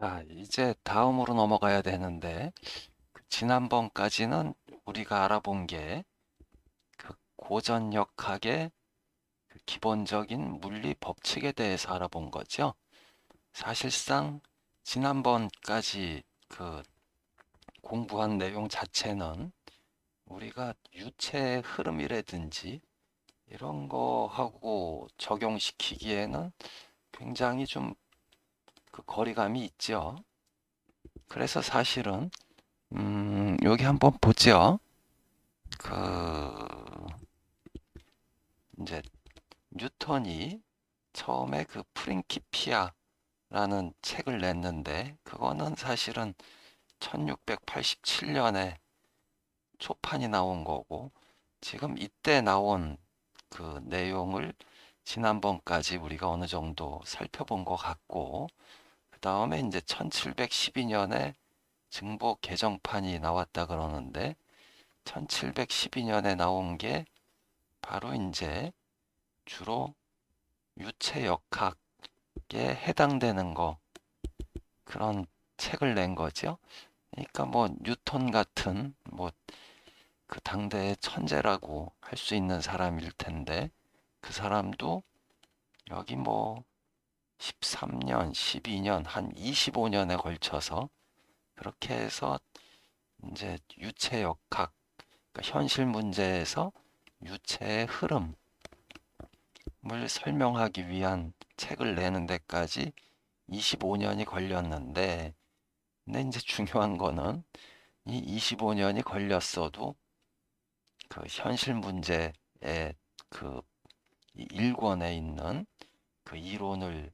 자, 이제 다음으로 넘어가야 되는데, 지난번까지는 우리가 알아본 게 그 고전역학의 그 기본적인 물리 법칙에 대해서 알아본 거죠. 사실상 지난번까지 그 공부한 내용 자체는 우리가 유체의 흐름이라든지 이런 거하고 적용시키기에는 굉장히 좀 그 거리감이 있죠. 그래서 사실은 여기 한번 보죠. 그 이제 뉴턴이 처음에 그 프린키피아라는 책을 냈는데 그거는 사실은 1687년에 초판이 나온 거고 지금 이때 나온 그 내용을 지난번까지 우리가 어느 정도 살펴본 것 같고 그 다음에 이제 1712년에 증보 개정판이 나왔다 그러는데 1712년에 나온 게 바로 이제 주로 유체역학에 해당되는 거 그런 책을 낸 거죠. 그러니까 뭐 뉴턴 같은 뭐 그 당대의 천재라고 할 수 있는 사람일 텐데 그 사람도 여기 뭐 13년, 12년, 한 25년에 걸쳐서 그렇게 해서 이제 유체역학, 그러니까 현실 문제에서 유체의 흐름을 설명하기 위한 책을 내는 데까지 25년이 걸렸는데, 근데 이제 중요한 거는 이 25년이 걸렸어도 그 현실 문제의 그 일권에 있는 그 이론을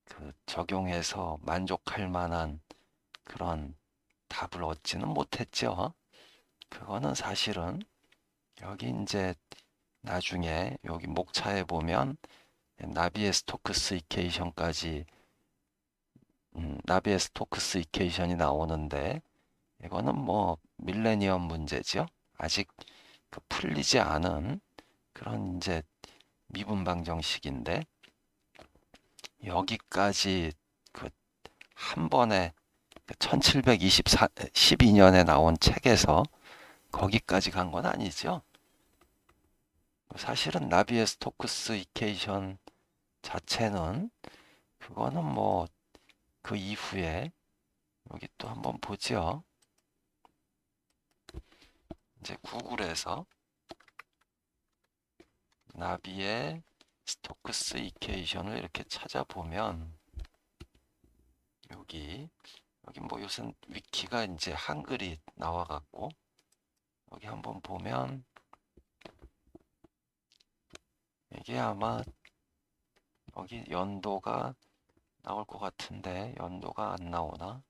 그 적용해서 만족할 만한 그런 답을 얻지는 못했죠. 그거는 사실은 여기 이제 나중에 여기 목차에 보면 나비의 스토크스 이케이션까지 나비의 스토크스 이케이션이 나오는데 이거는 뭐 밀레니엄 문제죠. 아직 그 풀리지 않은 그런 이제 미분 방정식인데 여기까지 그 한 번에 1712년에 나온 책에서 거기까지 간 건 아니죠. 사실은 나비의 스토크스 이케이션 자체는 그거는 뭐 그 이후에 여기 또 한번 보죠. 이제 구글에서 나비의 스토크스 이케이션을 이렇게 찾아보면 여기 여기 뭐 요새 위키가 이제 한글이 나와갖고 여기 한번 보면 이게 아마 여기 연도가 나올 것 같은데 연도가 안 나오나?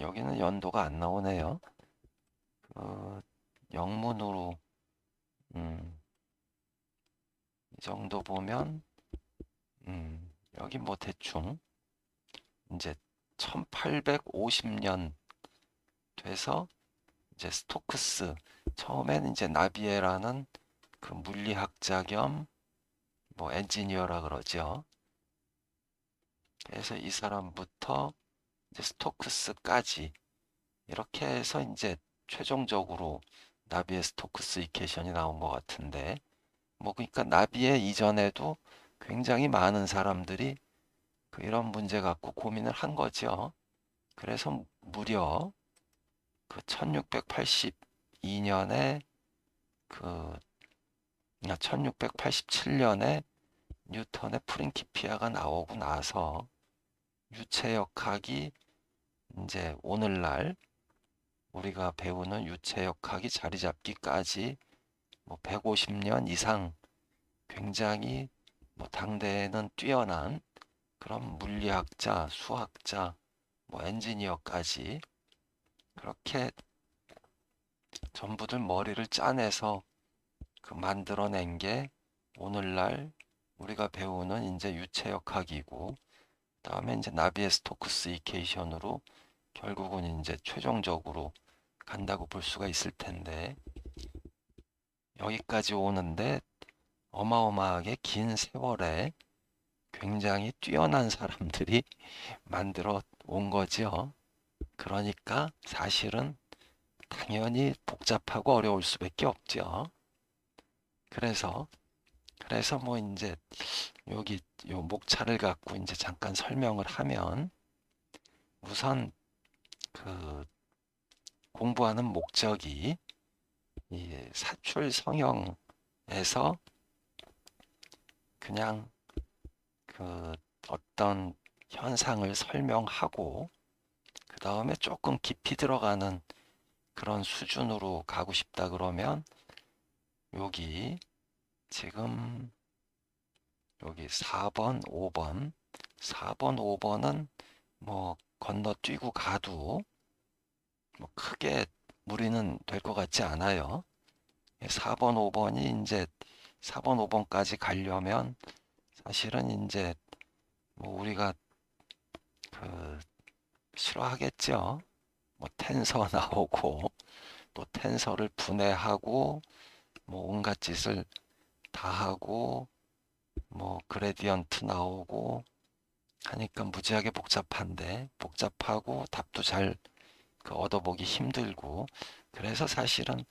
여기는 연도가 안 나오네요. 그 영문으로 음, 이 정도 보면 여기 뭐 대충 이제 1850년 돼서 이제 스토크스 처음에는 이제 나비에라는 그 물리학자 겸 뭐 엔지니어라 그러죠. 그래서 이 사람부터 이제 스토크스까지 이렇게 해서 이제 최종적으로 나비의 스토크스 이퀘이션이 나온 것 같은데 뭐 그러니까 나비에 이전에도 굉장히 많은 사람들이 그 이런 문제 갖고 고민을 한 거죠. 그래서 무려 그 1682년에 그 1687년에 뉴턴의 프린키피아가 나오고 나서 유체역학이 이제 오늘날 우리가 배우는 유체역학이 자리 잡기까지 뭐 150년 이상 굉장히 뭐 당대에는 뛰어난 그런 물리학자, 수학자, 뭐 엔지니어까지 그렇게 전부들 머리를 짜내서 그 만들어낸 게 오늘날 우리가 배우는 이제 유체역학이고 다음에 이제 나비의 스토크스 이케이션으로 결국은 이제 최종적으로 간다고 볼 수가 있을 텐데 여기까지 오는데 어마어마하게 긴 세월에 굉장히 뛰어난 사람들이 만들어 온 거죠. 그러니까 사실은 당연히 복잡하고 어려울 수밖에 없죠. 그래서 뭐 이제 여기 요 목차를 갖고 이제 잠깐 설명을 하면, 우선 그 공부하는 목적이 이 사출 성형에서 그냥 그 어떤 현상을 설명하고 그 다음에 조금 깊이 들어가는 그런 수준으로 가고 싶다 그러면, 여기 지금 여기 4번, 5번, 4번, 5번은 뭐 건너뛰고 가도 뭐 크게 무리는 될 것 같지 않아요. 4번, 5번이 이제 4번, 5번까지 가려면 사실은 이제 뭐 우리가 그 싫어하겠죠. 뭐 텐서 나오고 또 텐서를 분해하고 뭐 온갖 짓을 다 하고 뭐 그레디언트 나오고 하니까 무지하게 복잡하고 답도 잘 얻어보기 힘들고, 그래서 사실은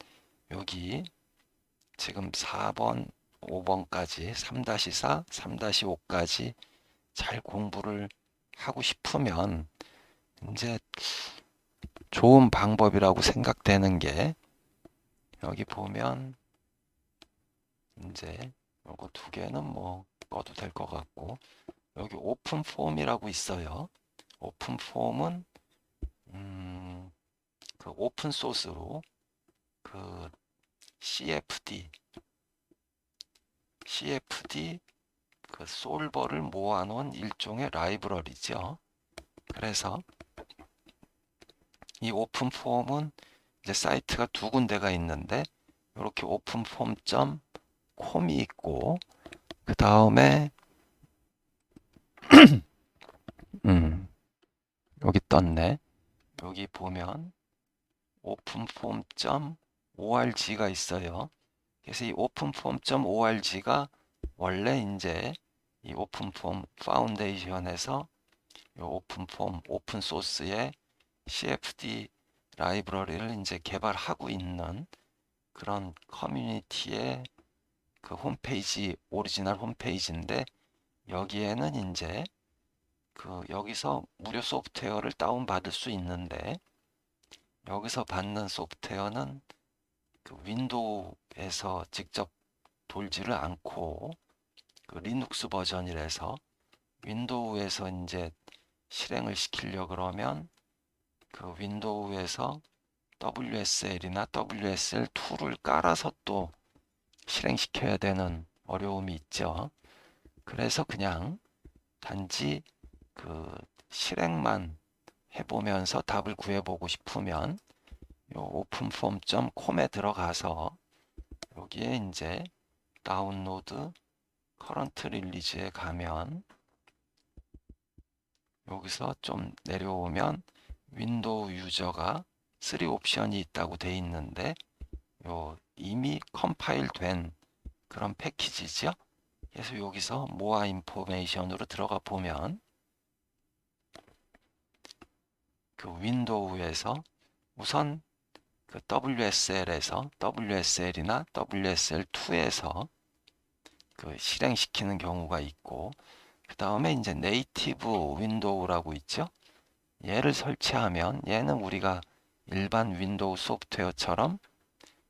여기 지금 4번, 5번까지 3-4, 3-5까지 잘 공부를 하고 싶으면 이제 좋은 방법이라고 생각되는 게, 여기 보면 이제 요거 두 개는 뭐 꺼도 될 것 같고, 여기 오픈 폼이라고 있어요. 오픈 폼은 그 오픈 소스로 그 CFD 그 솔버를 모아놓은 일종의 라이브러리죠. 그래서 이 오픈 폼은 이제 사이트가 두 군데가 있는데, 이렇게 openform.com이 있고, 그 다음에 여기 떴네. 여기 보면 openform.org가 있어요. 그래서 이 openform.org가 원래 이제 이 오픈폼 파운데이션에서 이 오픈폼 오픈 소스의 CFD 라이브러리를 이제 개발하고 있는 그런 커뮤니티의 그 홈페이지, 오리지널 홈페이지인데, 여기에는 이제 여기서 무료 소프트웨어를 다운받을 수 있는데, 여기서 받는 소프트웨어는 그 윈도우에서 직접 돌지를 않고 그 리눅스 버전이라서, 윈도우에서 이제 실행을 시키려 그러면 그 윈도우에서 WSL이나 WSL2를 깔아서 또 실행시켜야 되는 어려움이 있죠. 그래서 그냥 단지 그 실행만 해보면서 답을 구해보고 싶으면 요 openform.com에 들어가서 여기에 이제 다운로드 커런트 릴리즈에 가면, 여기서 좀 내려오면 윈도우 유저가 3 옵션이 있다고 돼 있는데, 이미 컴파일 된 그런 패키지죠. 그래서 여기서 모아 인포메이션으로 들어가 보면 그 윈도우에서 우선 그 WSL에서 WSL이나 WSL2에서 그 실행시키는 경우가 있고, 그 다음에 이제 네이티브 윈도우라고 있죠. 얘를 설치하면, 얘는 우리가 일반 윈도우 소프트웨어처럼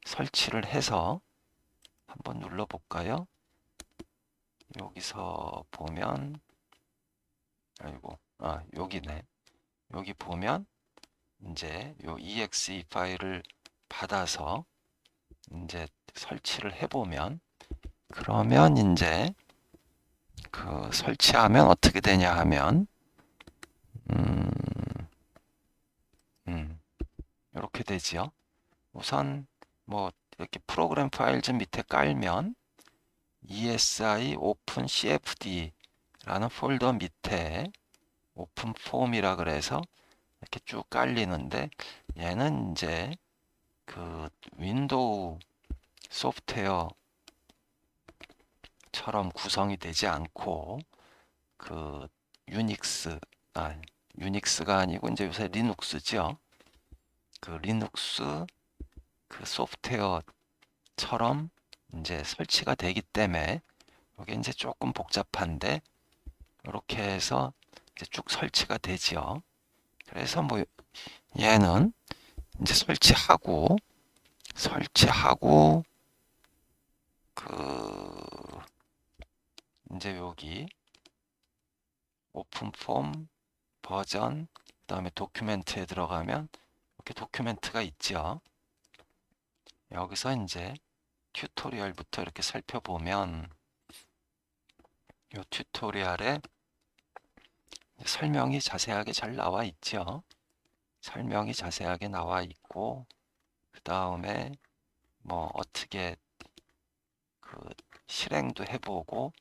설치를 해서 한번 눌러볼까요? 여기서 보면, 아이고, 여기네. 여기 보면 이제 요 exe 파일을 받아서 이제 설치를 해보면, 그러면 이제 그 설치하면 어떻게 되냐 하면, 음, 이렇게 되지요. 우선 뭐 이렇게 프로그램 파일 좀 밑에 깔면 ESI 오픈 CFD라는 폴더 밑에 오픈 폼이라 그래서 이렇게 쭉 깔리는데, 얘는 이제 그 윈도우 소프트웨어처럼 구성이 되지 않고 그 유닉스, 유닉스가 아니고 이제 요새 리눅스죠. 그 리눅스 그 소프트웨어처럼 이제 설치가 되기 때문에 이게 이제 조금 복잡한데 이렇게 해서 이제 쭉 설치가 되지요. 그래서 뭐 얘는 이제 설치하고 그 이제 여기 오픈폼 버전 그다음에 도큐멘트에 들어가면 이렇게 도큐멘트가 있죠. 여기서 이제 튜토리얼부터 이렇게 살펴보면 이 튜토리얼에 설명이 자세하게 잘 나와 있죠. 설명이 자세하게 나와 있고 그 다음에 뭐 어떻게 그 실행도 해보고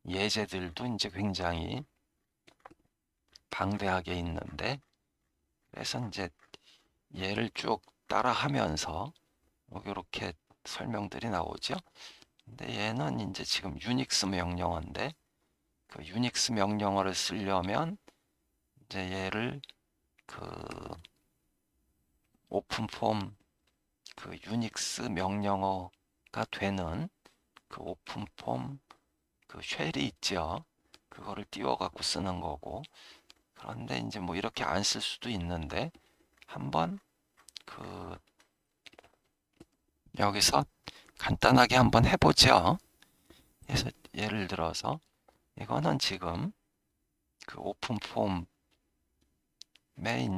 예제들도 이제 굉장히 방대하게 있는데 그래서 이제 얘를 쭉 따라 하면서 이렇게 설명들이 나오죠. 근데 얘는 이제 지금 유닉스 명령어인데 그 유닉스 명령어를 쓰려면 이제 얘를 그 오픈폼 그 유닉스 명령어가 되는 그 오픈폼 그 쉘이 있죠. 그거를 띄워 갖고 쓰는 거고 그런데 이제 뭐 이렇게 안 쓸 수도 있는데 한번 그 여기서 간단하게 한번 해보죠. 그래서 예를 들어서 이거는 지금 그 오픈폼에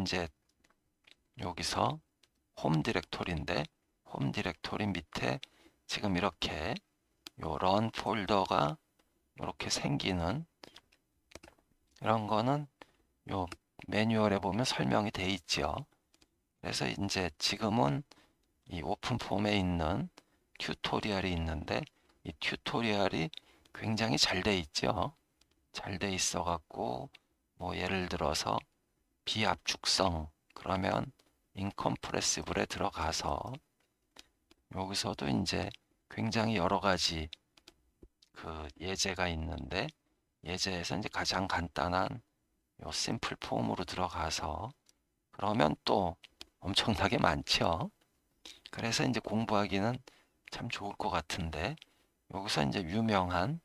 이제 여기서 홈 디렉토리인데 홈 디렉토리 밑에 지금 이렇게 요런 폴더가 이렇게 생기는 이런 거는 요 매뉴얼에 보면 설명이 돼 있죠. 그래서 이제 지금은 이 오픈폼에 있는 튜토리얼이 있는데 이 튜토리얼이 굉장히 잘 돼 있죠. 잘 돼 있어 갖고 뭐 예를 들어서 비압축성 그러면 인컴프레시블에 들어가서 여기서도 이제 굉장히 여러 가지 그 예제가 있는데 예제에서 이제 가장 간단한 요 심플 폼으로 들어가서 그러면 또 엄청나게 많죠. 그래서 이제 공부하기는 참 좋을 것 같은데 여기서 이제 유명한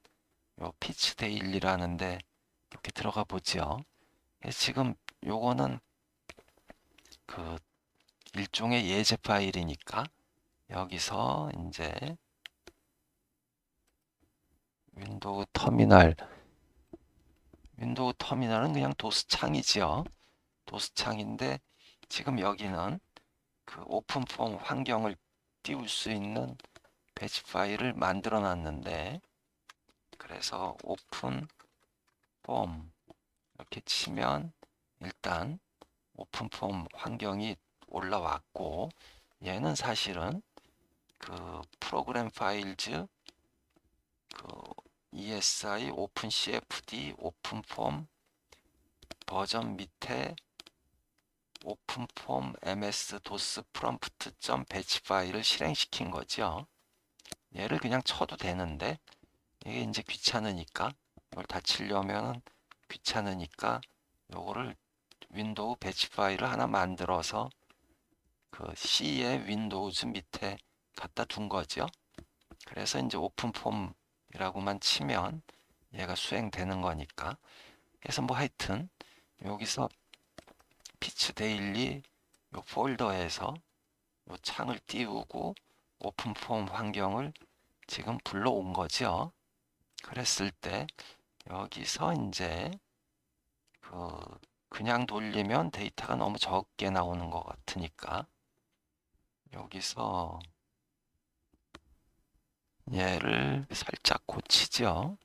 요 피치 데일리라는데 이렇게 들어가 보죠. 지금 요거는 그 일종의 예제 파일이니까 여기서 이제 윈도우 터미널은 그냥 도스 창이지요. 도스 창인데 지금 여기는 그 오픈폼 환경을 띄울 수 있는 배치 파일을 만들어 놨는데 그래서 오픈폼 이렇게 치면 일단 오픈폼 환경이 올라왔고 얘는 사실은 그 프로그램 파일즈 그 ESI 오픈CFD 오픈폼 버전 밑에 오픈폼 ms 도스 프롬프트 점 배치 파일을 실행시킨 거죠. 얘를 그냥 쳐도 되는데 이게 이제 귀찮으니까 이걸 다 치려면 귀찮으니까 요거를 윈도우 배치 파일을 하나 만들어서 그 C의 윈도우즈 밑에 갖다 둔 거죠. 그래서 이제 오픈폼이라고만 치면 얘가 수행되는 거니까. 그래서 뭐 하여튼 여기서 피치 데일리 요 폴더에서 요 창을 띄우고 오픈폼 환경을 지금 불러온 거죠. 그랬을 때 여기서 이제 그 그냥 돌리면 데이터가 너무 적게 나오는 것 같으니까 여기서 얘를 살짝 고치죠.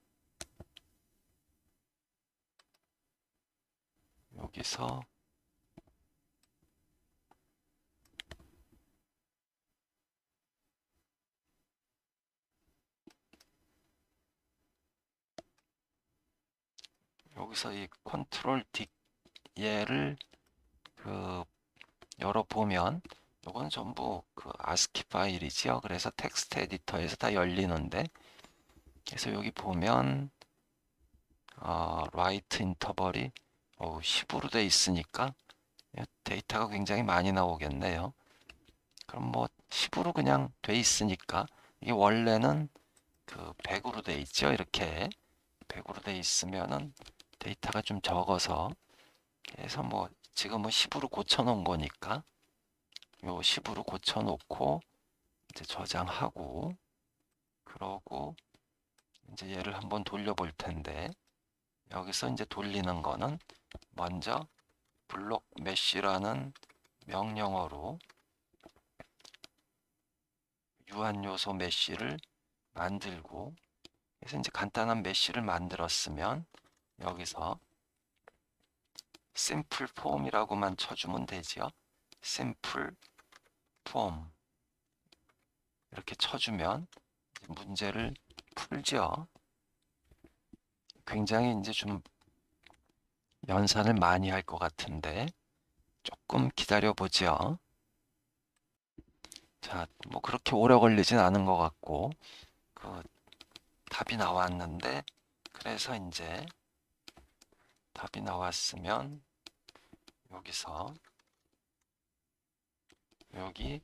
여기서 이 컨트롤 D 얘를 그 열어보면 이건 전부 그 ASCII 파일이지요. 그래서 텍스트 에디터에서 다 열리는데 그래서 여기 보면 라이트 인터벌이 10으로 돼 있으니까 데이터가 굉장히 많이 나오겠네요. 그럼 뭐 10으로 그냥 돼 있으니까 이게 원래는 그 100으로 돼 있죠. 이렇게 100으로 돼 있으면은 데이터가 좀 적어서 그래서 뭐 지금은 10으로 고쳐 놓은 거니까 요 10으로 고쳐 놓고 이제 저장하고 그러고 이제 얘를 한번 돌려볼 텐데 여기서 이제 돌리는 거는 먼저 블록 메쉬라는 명령어로 유한 요소 메쉬를 만들고 그래서 이제 간단한 메쉬를 만들었으면 여기서 심플 폼이라고만 쳐주면 되죠. 심플 폼 이렇게 쳐주면 문제를 풀죠. 굉장히 이제 좀 연산을 많이 할 것 같은데 조금 기다려 보죠. 자, 뭐 그렇게 오래 걸리진 않은 것 같고 그 답이 나왔는데 그래서 이제 답이 나왔으면 여기서 여기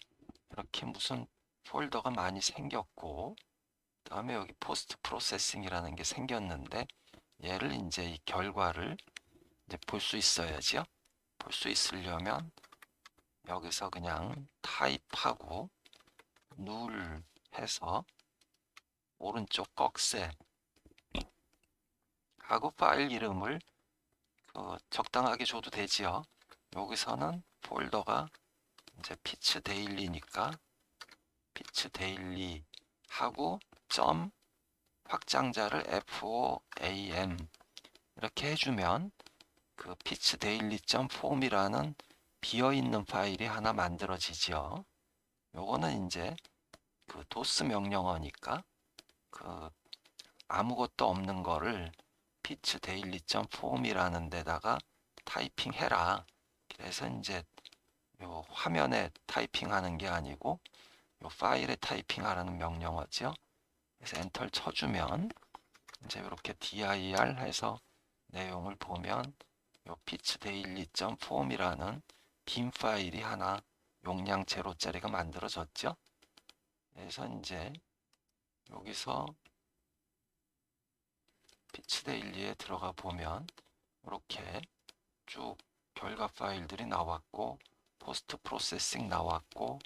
이렇게 무슨 폴더가 많이 생겼고 다음에 여기 포스트 프로세싱이라는 게 생겼는데 얘를 이제 이 결과를 이제 볼 수 있어야죠. 볼 수 있으려면 여기서 그냥 타입하고 누를 해서 오른쪽 꺽쇠 하고 파일 이름을 적당하게 줘도 되지요. 여기서는 폴더가 이제 피츠 데일리니까 피츠 데일리 하고 점 확장자를 FOAM 이렇게 해주면 그 피츠 데일리 점 폼이라는 비어있는 파일이 하나 만들어지죠. 요거는 이제 그 도스 명령어니까 그 아무것도 없는 거를 피츠 데일리 점 폼이라는 데다가 타이핑 해라. 그래서 이제 요 화면에 타이핑하는 게 아니고 요 파일에 타이핑하라는 명령어죠. 그래서 엔터를 쳐주면 이제 이렇게 dir 해서 내용을 보면 요 피츠 데일리 점 폼이라는 빈 파일이 하나 용량 제로짜리가 만들어졌죠. 그래서 이제 여기서 피치 데일리에 들어가 보면 이렇게 쭉 결과 파일들이 나왔고 포스트 프로세싱 나왔고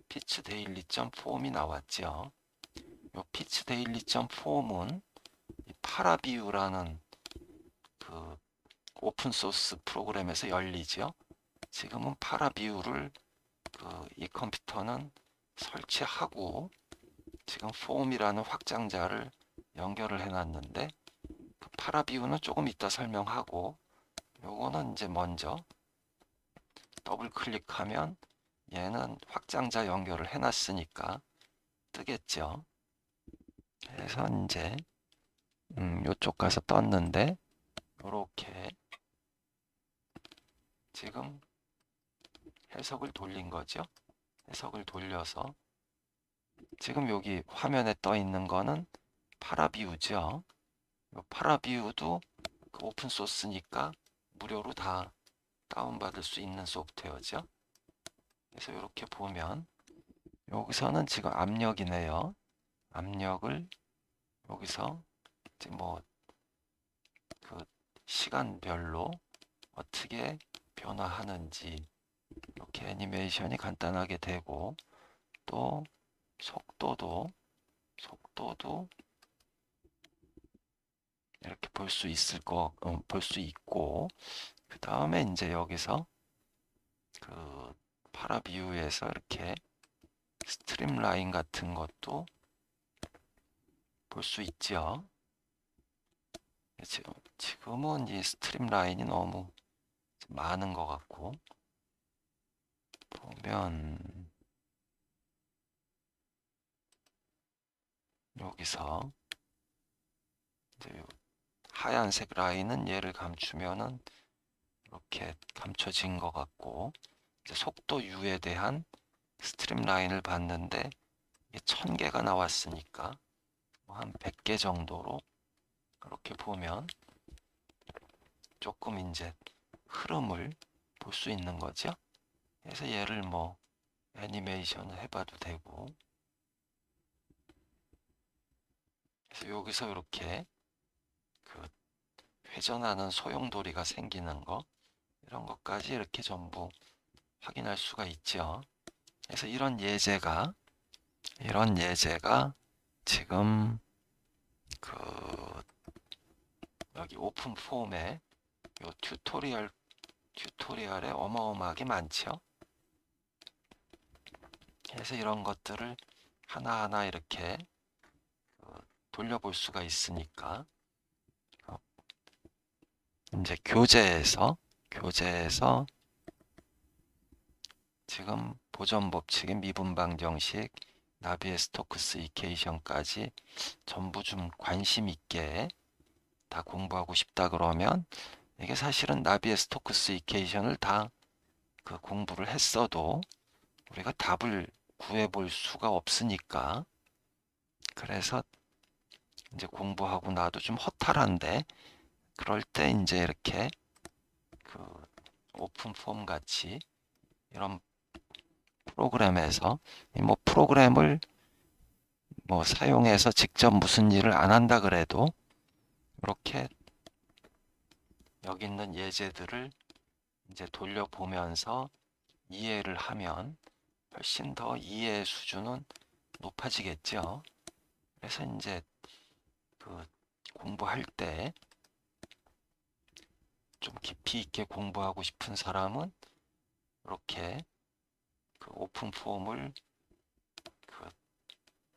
피치 데일리 점 폼이 나왔죠. 이 피치 데일리 점 폼은 파라비우라는 그 오픈 소스 프로그램에서 열리죠. 지금은 파라비우를 이 컴퓨터는 설치하고 지금 폼이라는 확장자를 연결을 해놨는데 그 파라비우는 조금 이따 설명하고 요거는 이제 먼저 더블 클릭하면 얘는 확장자 연결을 해놨으니까 뜨겠죠. 그래서 이제 요쪽 가서 떴는데 요렇게 지금 해석을 돌린 거죠. 해석을 돌려서 지금 여기 화면에 떠 있는 거는 파라비우죠. 요 파라비우도 그 오픈 소스니까 무료로 다 다운받을 수 있는 소프트웨어죠. 그래서 이렇게 보면 여기서는 지금 압력이네요. 압력을 여기서 이제 뭐 그 시간별로 어떻게 변화하는지 이렇게 애니메이션이 간단하게 되고 또 속도도 이렇게 볼 수 있을 볼 수 있고 그 다음에 이제 여기서 그 파라비우에서 이렇게 스트림 라인 같은 것도 볼 수 있죠. 지금은 이 스트림 라인이 너무 많은 것 같고 보면 여기서 이제 하얀색 라인은 얘를 감추면은 이렇게 감춰진 것 같고 이제 속도 U에 대한 스트림 라인을 봤는데 이게 1000개가 나왔으니까 한 100개 정도로 이렇게 보면 조금 이제 흐름을 볼 수 있는 거죠. 그래서 얘를 뭐 애니메이션을 해봐도 되고, 그래서 여기서 이렇게 그 회전하는 소용돌이가 생기는 거, 이런 것까지 이렇게 전부 확인할 수가 있죠. 그래서 이런 예제가 지금 그 여기 오픈 폼에 요 튜토리얼에 어마어마하게 많죠. 그래서 이런 것들을 하나하나 이렇게 돌려볼 수가 있으니까 이제 교재에서 지금 보전 법칙의 미분 방정식, 나비의 스토크스 이케이션까지 전부 좀 관심 있게 다 공부하고 싶다 그러면 이게 사실은 나비의 스토크스 이케이션을 다 그 공부를 했어도 우리가 답을 구해볼 수가 없으니까, 그래서 이제 공부하고 나도 좀 허탈한데, 그럴 때 이제 이렇게 그 오픈 폼 같이 이런 프로그램에서 뭐 프로그램을 뭐 사용해서 직접 무슨 일을 안 한다 그래도 이렇게 여기 있는 예제들을 이제 돌려보면서 이해를 하면 훨씬 더 이해 수준은 높아지겠죠. 그래서 이제 그 공부할 때 좀 깊이 있게 공부하고 싶은 사람은 이렇게 그 오픈 폼을 그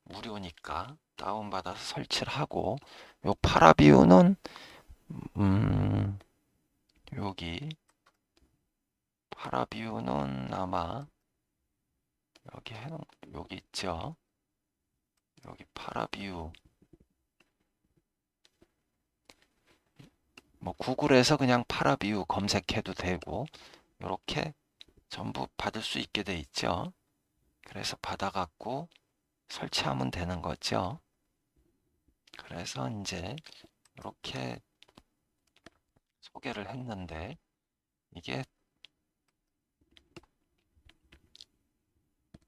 무료니까 다운받아서 설치를 하고, 요 파라비우는 음 여기 파라비우는 아마 여기 있죠. 여기 파라비우 뭐 구글에서 그냥 파라비우 검색해도 되고 이렇게 전부 받을 수 있게 돼 있죠. 그래서 받아갖고 설치하면 되는 거죠. 그래서 이제 이렇게 소개를 했는데, 이게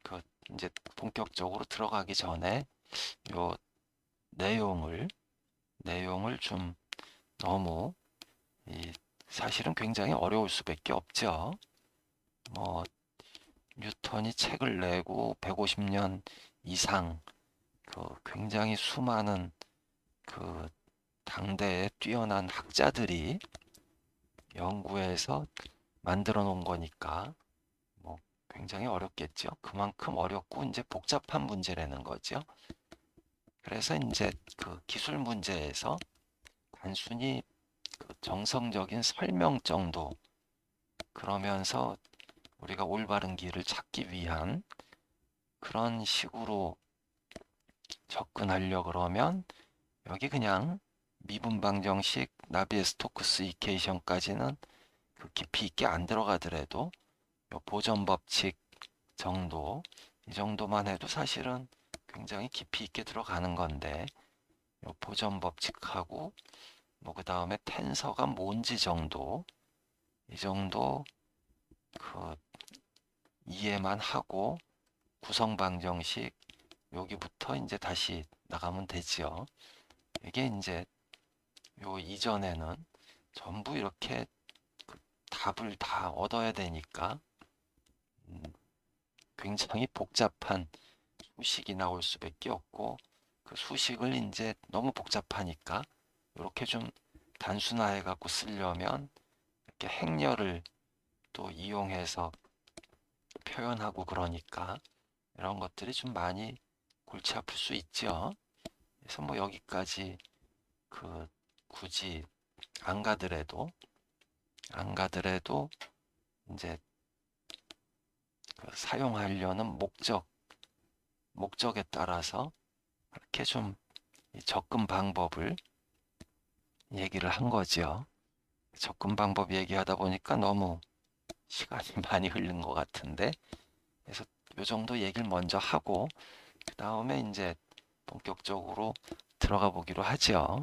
그 이제 본격적으로 들어가기 전에 요 내용을 좀 너무 사실은 굉장히 어려울 수밖에 없죠. 뭐 뉴턴이 책을 내고 150년 이상 그 굉장히 수많은 그 당대의 뛰어난 학자들이 연구해서 만들어 놓은 거니까 뭐 굉장히 어렵겠죠. 그만큼 어렵고 이제 복잡한 문제라는 거죠. 그래서 이제 그 기술 문제에서 단순히 그 정성적인 설명 정도, 그러면서 우리가 올바른 길을 찾기 위한 그런 식으로 접근하려 그러면 여기 그냥 미분 방정식 나비의 스토크스 이케이션까지는 그 깊이 있게 안 들어가더라도 요 보전 법칙 정도, 이 정도만 해도 사실은 굉장히 깊이 있게 들어가는 건데, 요 보전 법칙하고 뭐 그 다음에 텐서가 뭔지 정도, 이 정도 그 이해만 하고 구성 방정식 여기부터 이제 다시 나가면 되지요. 이게 이제 요 이전에는 전부 이렇게 그 답을 다 얻어야 되니까 굉장히 복잡한 수식이 나올 수밖에 없고, 그 수식을 이제 너무 복잡하니까 이렇게 좀 단순화해 갖고 쓰려면 이렇게 행렬을 또 이용해서 표현하고 그러니까 이런 것들이 좀 많이 골치 아플 수 있죠. 그래서 뭐 여기까지 그 굳이 안 가더라도 이제 그 사용하려는 목적에 따라서 이렇게 좀 접근 방법을 얘기를 한 거죠. 접근 방법 얘기하다 보니까 너무 시간이 많이 흐른 것 같은데, 그래서 이 정도 얘기를 먼저 하고 그 다음에 이제 본격적으로 들어가 보기로 하죠.